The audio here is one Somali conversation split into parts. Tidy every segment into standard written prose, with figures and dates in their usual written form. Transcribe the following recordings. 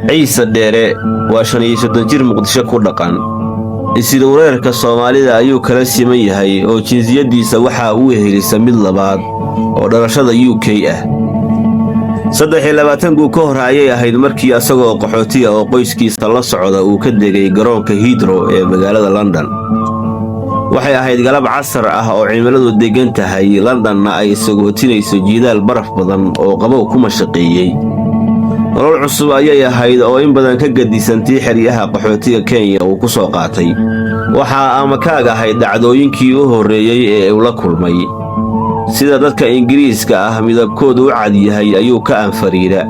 ciise dheere waa 35 jir Muqdisho ku dhaqan. isla wareerka Soomaalida ayuu kala siman yahay oo jinsiyadiisa waxa uu helisa mid labaad oo dhalashada UK ah. 23 ka hor ayay ahayd markii asagoo qaxootiga oo qoyskiisa la socda uu ka degay garoonka Heathrow ee magaalada London. waxay ahayd galab casar ah oo cimiladu degan tahay, Londonna ay sagootinayso jiidaal baraf badan oo qabow kuma shaqeeyay. nolol cusub ayay ahayd oo in badan ka gadisantii xeryaha qaxootiga Kenya uu ku soo qaatay. waxa ama kaaga ahayd dhacdooyinkii u horeeyay ee uu la kulmay. sida dadka Ingiriiska ah midabkoodu u cad yahay ayuu ka anfariira.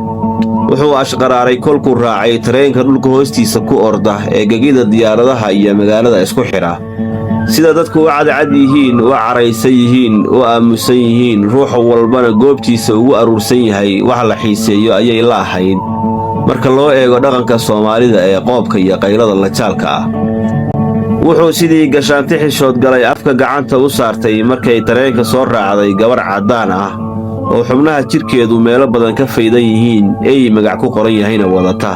wuxuu ashqaraaray kolkuu raacay tareenka dhulka hoostiisa ku orda ee gegida diyaaradaha iyo magaalada isku xira. sida dadku u cadcad yihiin, u caraysan yihiin, u aamusan yihiin, ruux walbana goobtiisa ugu aruursan yahay wax la xiiseeyo ayay la ahayd marka loo eego dhaqanka Soomaalida ee qoobka iyo qaylada la jaalka ah. wuxuu sidii gashaanti xishood galay afka gacanta u saartay markay tareenka soo raacday gabar caddaan ah oo xubnaha jirkeedu meelo badan ka faydan yihiin ay magac ku qoran yahayna wadata.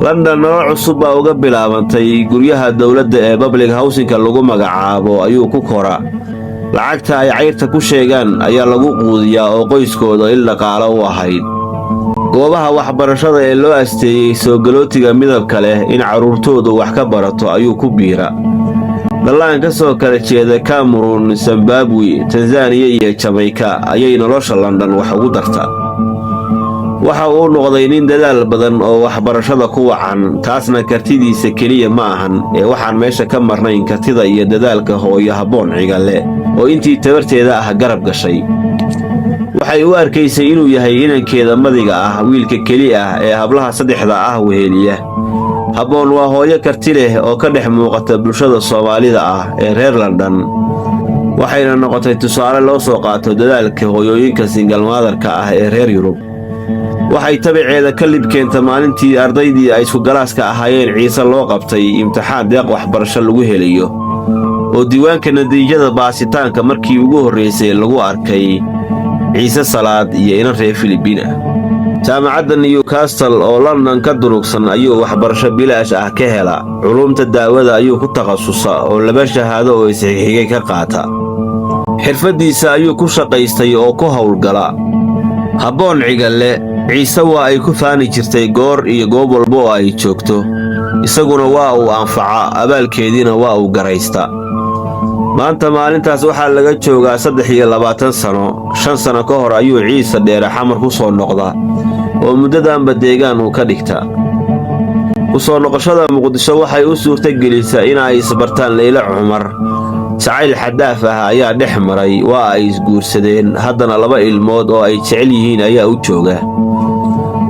London nolol cusub baa uga bilaabantay. guryaha dawladda ee public housing-ka lagu magacaabo ayuu ku kora. lacagta ay cayrta ku sheegaan ayaa lagu quudiyaa oo qoyskooda il dhaqaale u ahayd. goobaha waxbarashada ee loo asteeyey soo galootiga midabka leh in carruurtoodu wax ka barato ayuu ku biira. dhallaan ka soo kala jeeda Cameroon, Zimbabwe, Tanzania iyo Jamaica ayay nolosha London wax ugu dartaa. waxa uu noqday nin dadaal badan oo waxbarashada ku wacan, taasna kartidiisa keliya ma ahan ee waxaan meesha ka marnayn kartida iyo dadaalka hooyo Habboon Cigalle oo intii tabarteeda ah garab gashay. waxay u arkaysay inuu yahay inankeeda madiga ah, wiilka keli ah ee hablaha saddexda ah weheliya. Habboon waa hooyo karti leh oo ka dhex muuqata bulshada Soomaalida ah ee reer London, waxayna noqotay tusaale loo soo qaato dadaalka hooyooyinka single mother-ka ah ee reer Yurub. waxay tabiceeda ka lib keenta maalintii ardaydii ay isku galaaska ahaayeen Ciise loo qabtay imtixaan deeq waxbarasho lagu helayo oo diiwaanka natiijada baasitaanka markii ugu horreysay lagu arkay Ciise Salaad iyo inan reer Filibiin ah. jaamacadda Newcastle oo London ka durugsan ayuu waxbarasho bilaash ah ka hela. culumta daawada ayuu ku takhasusa oo 2 shahaado oo isxigxigay ka qaata. xirfadiisa ayuu ku shaqaystay oo ku hawlgala. Habboon Cigalle Ciise waa ay ku faani jirtay goor iyo goob walba oo ay joogto, isaguna waa uu anfaca, abaalkeediina waa uu garaysta. maanta maalintaas waxaa laga joogaa 23 sano. 5 sano ka hor ayuu Ciise Dheere xamar ku soo noqda oo muddadanba deegaan uu ka dhigta. ku soo noqoshada Muqdisho waxay u suurtagelisay in ay isbartaan Leyla Cumar. jacayl xadaaf ah ayaa dhex maray, waa ay isguursadeen, haddana 2 ilmood oo ay jecel yihiin ayaa u jooga.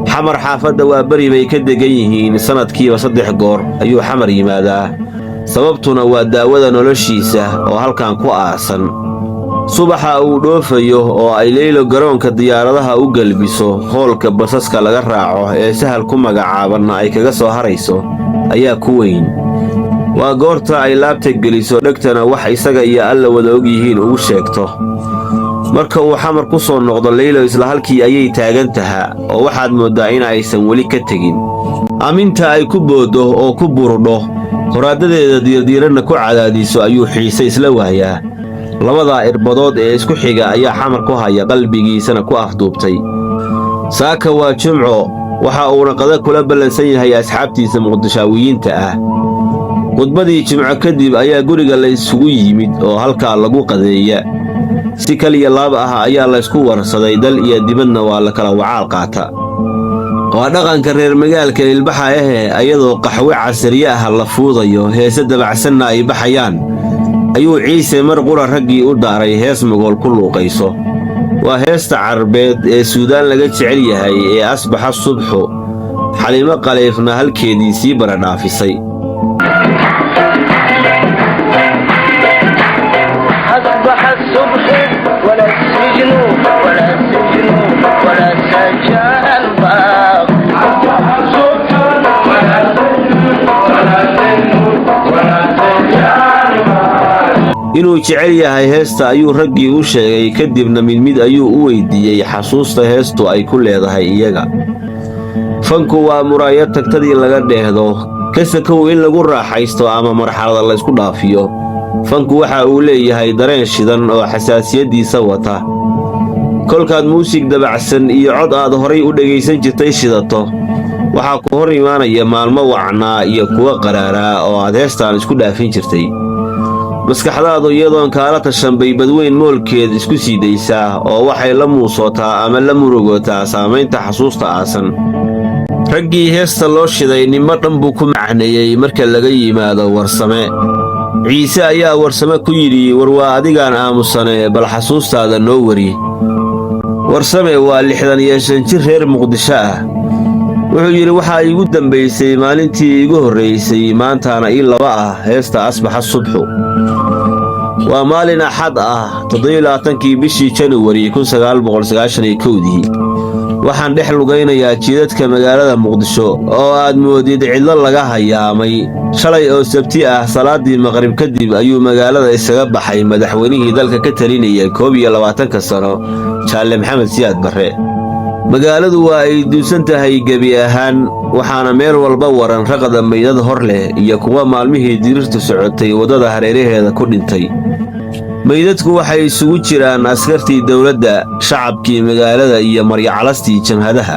xamar xaafadda waa bari bay ka degan yihiin, sanadkiiba 3 goor ayuu xamar yimaadaa. sababtuna waa daawada noloshiisa oo halkan ku aasan. subaxa uu dhoofayo oo ay Leylo garoonka diyaaradaha u galbiso, hoolka basaska laga raaco ee sahal ku magacaabanna ay kaga soo harayso ayaa ku weyn. waa goorta ay laabta geliso dhegtana wax isaga iyo alla wada og yihiin ugu sheegto. marka uu xamar ku soo noqdo Leylo isla halkii ayay taagan tahay oo waxaad moodaa in aysan weli ka tegin. aminta ay ku boodo oo ku burudho, qoraadadeeda diirdiirana ku cadaadiso ayuu Ciise isla waayaa. 2 irbadood ee isku xiga ayaa xamar ku haya, qalbigiisana ku afduubtay. saaka waa Jimco, waxa uuna qada kula ballansan yahay asxaabtiisa Muqdishaawiyiinta ah. khudbadii Jimco kadib ayaa guriga la isugu yimid oo halkaa lagu qadeeya. si kaliya laab ah ayaa la isku warsaday, dal iyo dibadna waa la kala wacaal qaata. waa dhaqanka reer magaalka ilbaxa ayadoo qaxwe casriye ah la fuudayo, heese dabacsanna ay baxayaan, ayuu Ciise mar qura raggii u daaray hees magool ku luuqayso. waa heesta Carbeed ee Suudaan laga jecel yahay ee asbaxa subxu. Xaliimo Khaliifna halkeedii sii baradhaafisay. أصبح الصبح ولا السجن ولا السجن ولا سجان الباب. أصبح الصبح ولا السجن ولا السجن ولا سجان الباب. inuu jecel yahay heesta ayuu raggii u sheegay, kadibna mid ayuu u weydiiyey xasuusta heestu ay ku leedahay iyaga. fanku waa muraayad tagtadii laga dheehdo kasakow in lagu raaxaysto ama marxalada la isku dhaafiyo. fanku waxa uu leeyahay dareen shidan oo xasaasiyadiisa wata. kolkaad muusig dabacsan iyo cod aad horay u dhegaysan jirtay shidato, waxaa ku hor imaanaya maalmo wacnaa iyo kuwa qaraaraa oo aad heestaan isku dhaafin jirtay. maskaxdaadu iyadoon kaala tashan bay badweyn moolkeed isku sii daysaa oo waxay la muusootaa ama la murugootaa saamaynta xasuusta aasan. raggii heesta loo shiday ninmo dhan buu ku macneeyey marka laga yimaado Warsame. ciise ayaa Warsame ku yidhi, war waa adigaan aamusane bal xasuustaada noo wari. Warsame waa 65 jir reer Muqdisho ah. wuxuu yidhi waxaa iigu dambaysay maalintii iigu horraysay, maantaana ii laba ah heesta Asbaxa Subxu. waa maalin axad ah 27kii bishii January 1991. waxaan dhex lugaynayaa jidadka magaalada Muqdisho oo aad moodid cidlo laga hayaamay. shalay oo sabti ah salaadii maqrib kadib ayuu magaalada isaga baxay madaxweynihii dalka ka talinayay 21 sano Jaalle Maxamed Siyaad Barre. magaaladu waa ay duusan tahay gebi ahaan, waxaana meel walba waran raqda meydad hor leh iyo kuwa maalmihii dirirtu socotay waddada hareeraheeda ku dhintay. meydadku waxay isugu jiraan askartii dawladda, shacabkii magaalada iyo maryacalastii jamhadaha.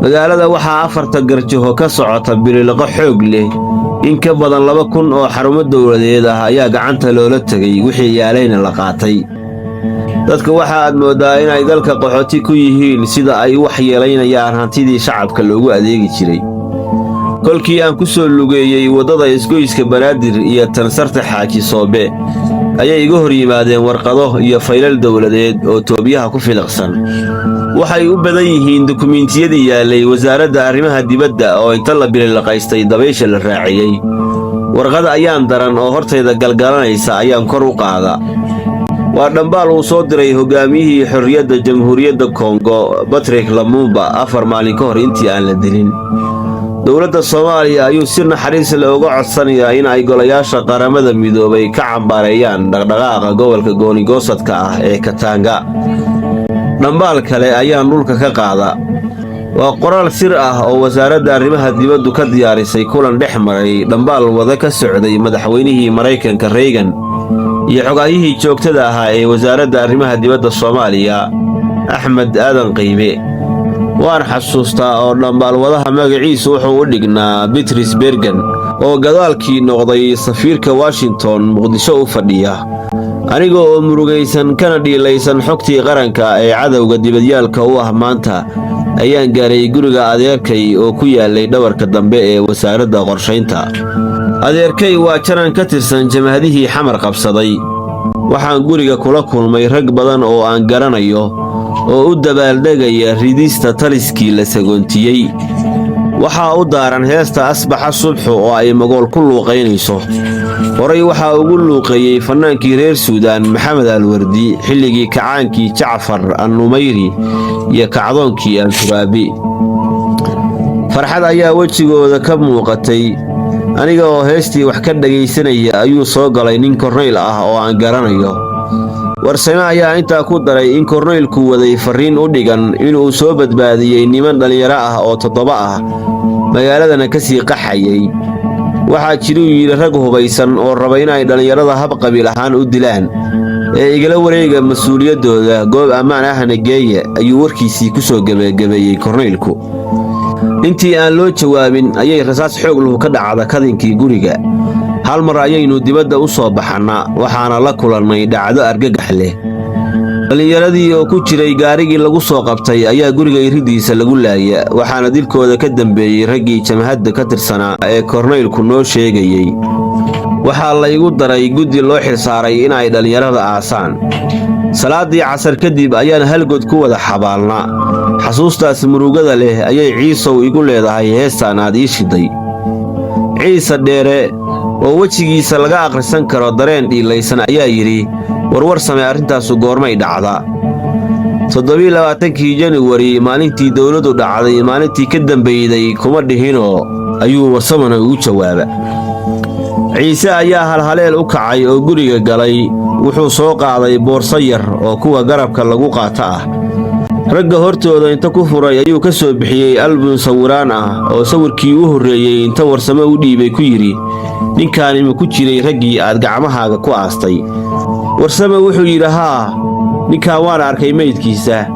magaalada waxaa 4 garjaho ka socota biliqo xoog leh. in ka badan 2,000 oo xarumo dawladeed ah ayaa gacanta loola tegay, wixii yaalayna la qaatay. dadka waxa aad moodaa inay dalka qaxooti ku yihiin sida ay wax yeelaynayaan hantidii shacabka loogu adeegi jiray. kolkii aan ku soo lugeeyey waddada isgoyska Banaadir iyo Tansarta Xaaji Soobe ayay iga hor yimaadeen warqado iyo faylal dawladeed oo toobiyaha ku filiqsan. waxay u badan yihiin dukumiintiyadii yaalay wasaaradda arrimaha dibadda oo inta la bililaqaystay dabaysha la raaciyey. warqada ayaan daran oo hortayda galgalanaysa ayaan kor u qaada. waa dhambaal uu soo diray hogaamiyihii xorriyadda Jamhuuriyadda Kongo Patrick Lumumba 4 maalin ka hor intii aan la dilin. dowladda Soomaaliya ayuu si naxariis leh uga codsanayaa in ay golayaasha qaramada midoobay ka cambaareeyaan dhaqdhaqaaqa gobolka gooni-goosadka ah ee Katanga. dhambaal kale ayaan dhulka ka qaada. waa qoraal sir ah oo wasaaradda arrimaha dibaddu ka diyaarisay kulan dhex maray dhambaal wada ka socday madaxweynihii Maraykanka Reagan iyo xogaayihii joogtada ahaa ee wasaaradda arrimaha dibadda Soomaaliya Axmed Aadan Qiime. waan xasuustaa oo dhambaalwadaha magaciisu wuxuu u dhignaa Beatrice Bergen oo gadaalkii noqday safiirka Washington Muqdisho u fadhiya. aniga oo murugaysan kana dhiilaysan xogtii qaranka ee cadowga dibadyaalka u ah maanta ayaan gaaray guriga adeerkay oo ku yaalay dhawarka dambe ee wasaaradda qorshaynta. adeerkay waa jaran ka tirsan jamhadihii xamar qabsaday. waxaan guriga kula kulmay rag badan oo aan garanayo oo u dabaaldegaya ridista taliskii la sagoontiyey. waxaa u daaran heesta Asbaxa Subxu oo ay magool ku luuqaynayso. horay waxaa ugu luuqeeyey fannaankii reer Suudaan Maxamed Alwardi xilligii kacaankii Jacfar An-Numayri iyo kacdoonkii Al-Turaabi. farxad ayaa wejigooda ka muuqatay. aniga oo heestii wax ka dhagaysanaya ayuu soo galay nin korneyl ah oo aan garanayo. Warsame ayaa intaa ku daray in korneylku waday fariin u dhigan inuu soo badbaadiyey niman dhalinyaro ah oo 7 ah magaaladana ka sii qaxayay. waxaa jiruu yidhi rag hubaysan oo raba inay dhalinyarada hab qabiil ahaan u dilaan ee igala wareega mas'uuliyaddooda goob ammaan ahna geeya ayuu warkiisii ku soo gabagabeeyey korneylku. intii aan loo jawaabin ayay rasaas xoog leh ka dhacda kadinkii guriga. hal mar ayaynu dibadda u soo baxnaa, waxaana la kulannay dhacdo argagax leh. dhalinyaradii oo ku jiray gaarigii lagu soo qabtay ayaa guriga iridiisa lagu laaya, waxaana dilkooda ka dambeeyey raggii jamhadda ka tirsanaa ee korneylku noo sheegayey. waxaa la igu daray guddi loo xilsaaray in ay dhalinyarada aasaan. salaadii casar kadib ayaan halgod ku wada xabaalnaa. xasuustaas murugada leh ayay ciisow igu leedahay heestaan aad ii shiday. ciise dheere oo wejigiisa laga akhrisan karo dareen dhiilaysan ayaa yidhi, Warsame arrintaasu goormay dhacda. 27kii January maalintii dawladdu dhacday maalintii ka dambeeyday kuma dhihinoo ayuu Warsamena ugu jawaaba. ciise ayaa halhaleel u kacay oo guriga galay. wuxuu soo qaaday boorso yar oo kuwa garabka lagu qaata ah. ragga hortooda inta ku furay ayuu ka soo bixiyey album sawiraan ah oo sawirkii u horreeyey inta warsame u dhiibay ku yidhi ninkaani ma ku jiray raggii aad gacmahaaga ku aastay. warsame wuxuu yidhi haa, ninkaan waan arkay meydkiisa.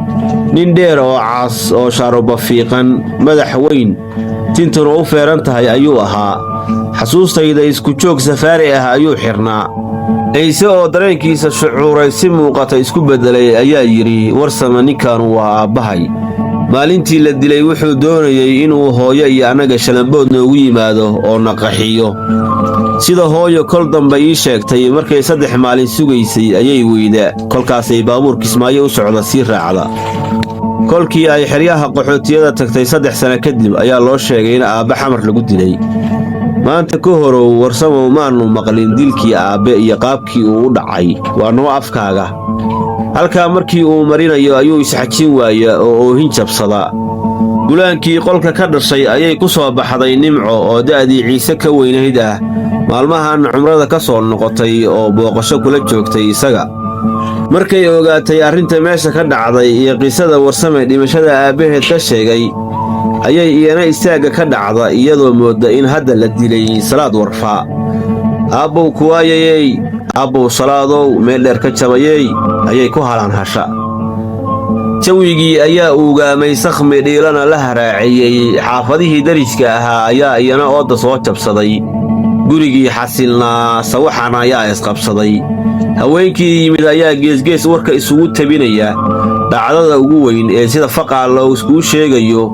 nin dheer oo caas oo shaaruba fiiqan, madax weyn, tintuna u feeran tahay ayuu ahaa. xasuustayda isku joog safaari ah ayuu xidhnaa. ciise oo dareenkiisa shucuuray si muuqata isku beddelay ayaa yidhi warsame ninkaanu waa aabbahay. maalintii la dilay wuxuu doonayey inuu hooyo iyo annaga shalambood noogu yimaado oo na qaxiyo. sida hooyo kol dambe ii sheegtay markay 3 maalin sugaysay ayay weyda, kolkaasay baabuur Kismaayo u socda sii raacda. kolkii ay xeryaha qaxootiyada tagtay 3 sano kadib ayaa loo sheegay in aabbe xamar lagu dilay. maanta ka horow warsamow maannu maqlin dilkii aabbe iyo qaabkii uu u dhacay, waa noo afkaaga. halkaa markii uu marinayo ayuu isxajin waaya oo oohin jabsada. gulaankii qolka ka dhashay ayay ku soo baxday Nimco oo da'dii Ciise ka weynayd ah, maalmahan cumrada ka soo noqotay oo booqasho kula joogtay isaga. markay ogaatay arrinta meesha ka dhacday iyo qisada warsame dhimashada aabbaheed ka sheegay, ayay iyana istaagga ka dhacda iyadoo moodda in hadda la dilay Salaad Warfaa. aabbow kuwaayayey, aabbow Salaadow meel dheer ka jabayey ayay ku halaan hasha. jawigii ayaa ugaamay sakhmi dhiilana la haraaciyey. xaafadihii dariska ahaa ayaa iyana ooda soo jabsaday. gurigii xasilnaa sawaxan ayaa isqabsaday. haweenkii yimid ayaa geesgees warka isugu tabinaya. dhacdada ugu weyn ee sida faqaa loo iskuu sheegayo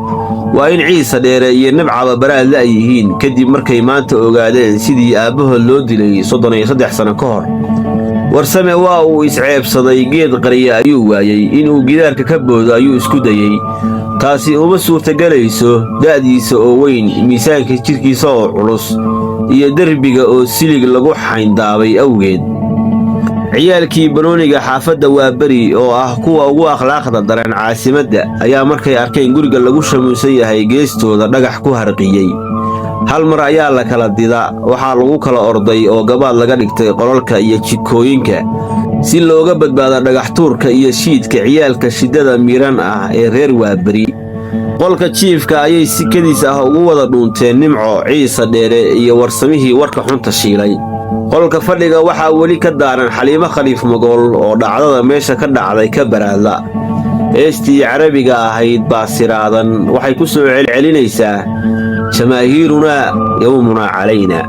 waa in Ciise Dheere iyo Nibcaba baraad la yihiin kadib markay maanta ogaadeen sidii aabbahood loo dilay 33 sano ka hor. warsame waa uu isceebsaday, geed qariya ayuu waayey, inuu gidaarka ka boodo ayuu isku dayey. taasi uma suurtagelayso da'diisa oo weyn, miisaanka jidhkiisa oo culus, iyo derbiga oo silig lagu xayndaabay awgeed. ciyaalkii banooniga xaafadda waa beri oo ah kuwa ugu akhlaaqda daran caasimadda ayaa markay arkeen guriga lagu shamuusan yahay geestooda dhagax ku harqiyey. hal mar ayaa la kala dida, waxaa lagu kala orday oo gabaad laga dhigtay qolalka iyo jikooyinka si looga badbaado dhagax tuurka iyo shiidka ciyaalka shiddada miran ah ee reer waaberi. qolka jiifka ayay si kadiis ah ugu wada dhuunteen Nimco, Ciise Dheere iyo warsamihii warka xunta shiilay. qolka fadhiga waxaa weli ka daaran Xaliimo Khaliif Magool oo dhacdada meesha ka dhacday ka baraadla. heestii carabiga ahayd baa siraadan waxay ku soo celcelinaysaa jamaahiiruna yawmuna calayna.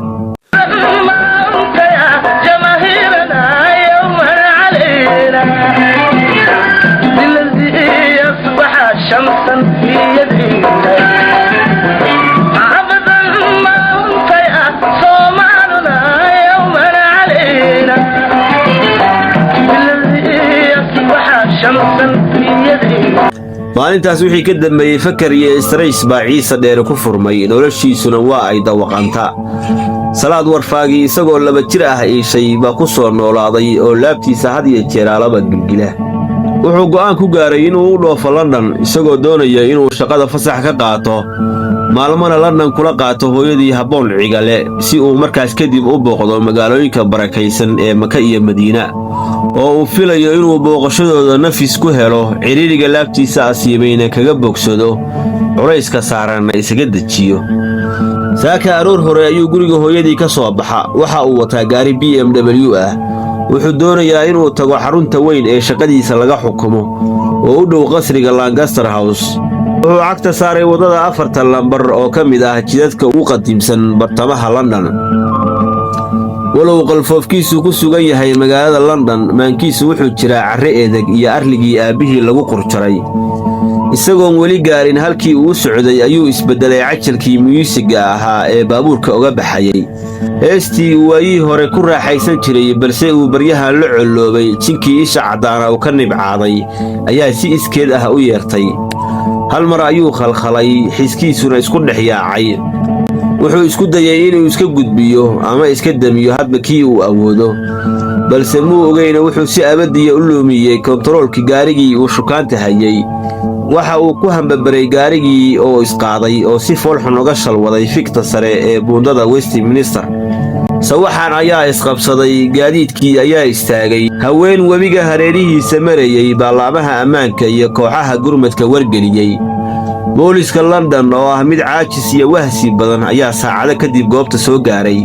maalintaas wixii ka dambeeyey fakar iyo istarays baa Ciise Dheere ku furmay, noloshiisuna waa ay dawaqanta. Salaad Warfaagii isagoo 2 jir ah iishay baa ku soo noolaaday oo laabtiisa had iyo jeer alaba gilgila. wuxuu go'aan ku gaaray inuu u dhoofo London isagoo doonaya inuu shaqada fasax ka qaato, maalmana London kula qaato hooyadii Habboon Cigale si uu markaas kadib u booqdo magaalooyinka barakaysan ee Maka iyo Madiina oo uu filayo inuu booqashadooda nafis ku helo, ciriiriga laabtiisa asiibayna kaga bogsado, culayska saaranna isaga dejiyo. saaka aroor hore ayuu guriga hooyadii ka soo baxa. waxa uu wataa gaari BMW ah. wuxuu doonayaa inuu tago xarunta weyn ee shaqadiisa laga xukumo oo u dhow qasriga Lancaster House. wuxuu cagta saaray wadada 4 lambar oo ka mid ah jidadka ugu qadiimsan bartamaha London. walow qalfoofkiisu ku sugan yahay magaalada London, maankiisu wuxuu jiraa carre eedag iyo arligii aabbihii lagu qurjaray. isagoon weli gaarin halkii uu socday ayuu isbedelay cajalkii muusiga ahaa ee baabuurka uga baxayay. heestii waayii hore ku raaxaysan jiray balse uu baryahan la coloobay, jinkii isha caddaana uu ka nibcaaday ayaa si iskeed ah u yeertay. hal mar ayuu khalkhalay, xiskiisuna isku dhex yaacay. wuxuu isku dayay inuu iska gudbiyo ama iska damiyo hadba kii uu awoodo, balse muu ogeyna wuxuu si abadiya u luumiyey kontaroolkii gaarigii uu shukaanta hayay. waxa uu ku hambabaray gaarigii oo isqaaday oo si foolxun uga shalwaday fikta sare ee buundada Westminster. sawaxan ayaa isqabsaday, gaadiidkii ayaa istaagay. Haween webiga hareerihiisa marayay baa laamaha ammaanka iyo kooxaha gurmadka wargeliyey. booliska London oo ah mid caajis iyo wahsi badan ayaa saacado kadib goobta soo gaaray.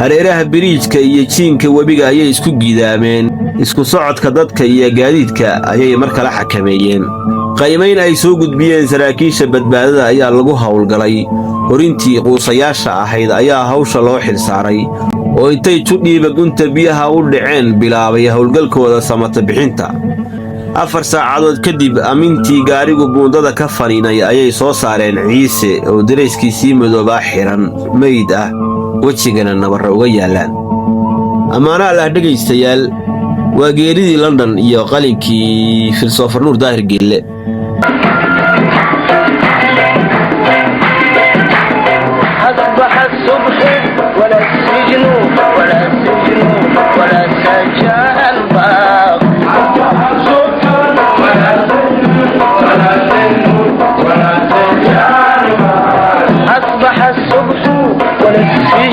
hareeraha biriijka iyo jiinka webiga ayay isku gidaameen. isku socodka dadka iyo gaadiidka ayay mar kale xakameeyeen. qiimayn ay soo gudbiyeen saraakiisha badbaadada ayaa lagu howlgalay. horintii quusayaasha ahayd ayaa hawsha loo xilsaaray oo intay judhiiba gunta biyaha u dhaceen bilaabay howlgalkooda samata bixinta. 4 saacadood kadib amintii gaarigu buundada ka faniinay ayay soo saareen ciise oo dareyskiisii madoobaa xiran meyd ah, wejigana nabarra uga yaalaan. ammaano Allah dhegaystayaal, waa geeridii London iyo qalinkii Christopher Nuur Daahir Geelle. أصبح الصبح ولا السجن ولا السجن ولا سجان باق. أصبح الصبح ولا السجن ولا السجن ولا سجان باق. أصبح الصبح ولا السجن